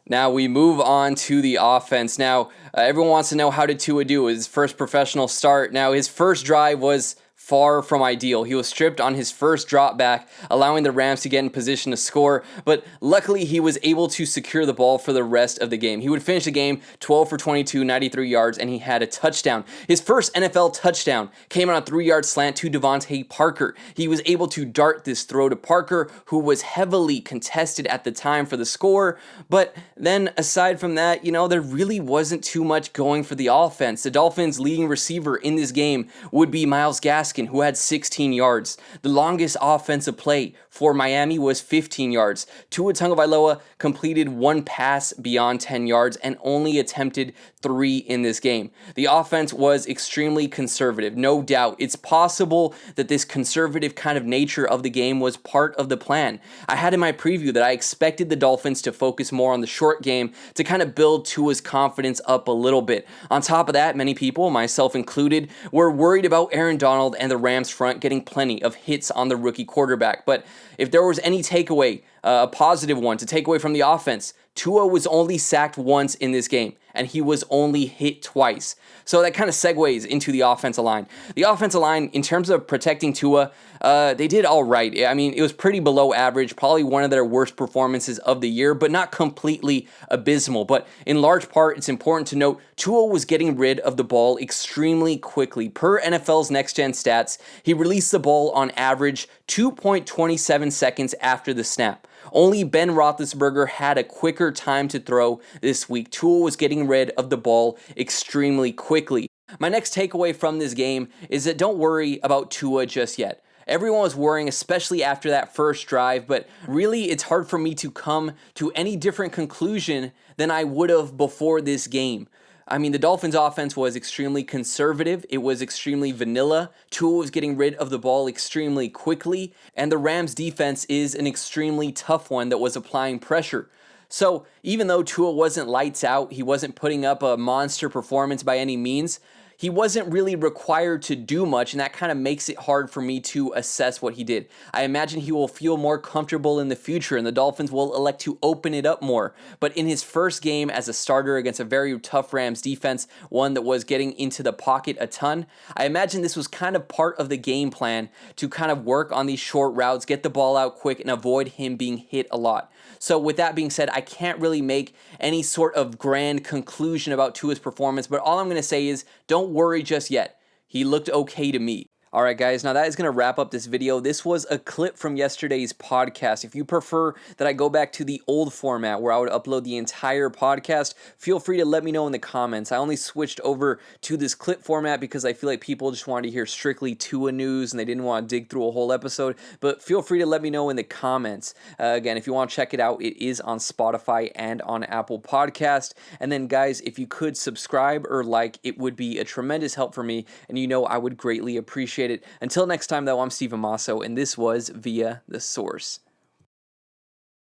Now we move on to the offense. Now, everyone wants to know, how did Tua do his first professional start? Now, his first drive was far from ideal. He was stripped on his first drop back, allowing the Rams to get in position to score, but luckily he was able to secure the ball for the rest of the game. He would finish the game 12 for 22, 93 yards, and he had a touchdown. His first NFL touchdown came on a 3-yard slant to Devontae Parker. He was able to dart this throw to Parker, who was heavily contested at the time for the score, but then aside from that, there really wasn't too much going for the offense. The Dolphins' leading receiver in this game would be Myles Gaskin, who had 16 yards. The longest offensive play for Miami was 15 yards. Tua Tagovailoa completed one pass beyond 10 yards and only attempted 3 in this game. The offense was extremely conservative, no doubt. It's possible that this conservative kind of nature of the game was part of the plan. I had in my preview that I expected the Dolphins to focus more on the short game to kind of build Tua's confidence up a little bit. On top of that, many people, myself included, were worried about Aaron Donald and the Rams front getting plenty of hits on the rookie quarterback. But if there was any takeaway, a positive one to take away from the offense, Tua was only sacked once in this game, and he was only hit twice. So that kind of segues into the offensive line. The offensive line, in terms of protecting Tua, they did all right. I mean, it was pretty below average, probably one of their worst performances of the year, but not completely abysmal. But in large part, it's important to note Tua was getting rid of the ball extremely quickly. Per NFL's next-gen stats, he released the ball on average 2.27 seconds after the snap. Only Ben Roethlisberger had a quicker time to throw this week. Tua was getting rid of the ball extremely quickly. My next takeaway from this game is that don't worry about Tua just yet. Everyone was worrying, especially after that first drive, but really it's hard for me to come to any different conclusion than I would have before this game. I mean, the Dolphins' offense was extremely conservative. It was extremely vanilla. Tua was getting rid of the ball extremely quickly. And the Rams' defense is an extremely tough one that was applying pressure. So even though Tua wasn't lights out, he wasn't putting up a monster performance by any means, he wasn't really required to do much, and that kind of makes it hard for me to assess what he did. I imagine he will feel more comfortable in the future, and the Dolphins will elect to open it up more. But in his first game as a starter against a very tough Rams defense, one that was getting into the pocket a ton, I imagine this was kind of part of the game plan to kind of work on these short routes, get the ball out quick, and avoid him being hit a lot. So with that being said, I can't really make any sort of grand conclusion about Tua's performance, but all I'm going to say is don't worry just yet. He looked okay to me. Alright guys, now that is going to wrap up this video. This was a clip from yesterday's podcast. If you prefer that I go back to the old format where I would upload the entire podcast, feel free to let me know in the comments. I only switched over to this clip format because I feel like people just wanted to hear strictly Tua news and they didn't want to dig through a whole episode, but feel free to let me know in the comments. Again, if you want to check it out, it is on Spotify and on Apple Podcast. And then guys, if you could subscribe or like, it would be a tremendous help for me, and I would greatly appreciate it. Until next time, though, I'm Steve Amaso, and this was Via the Source.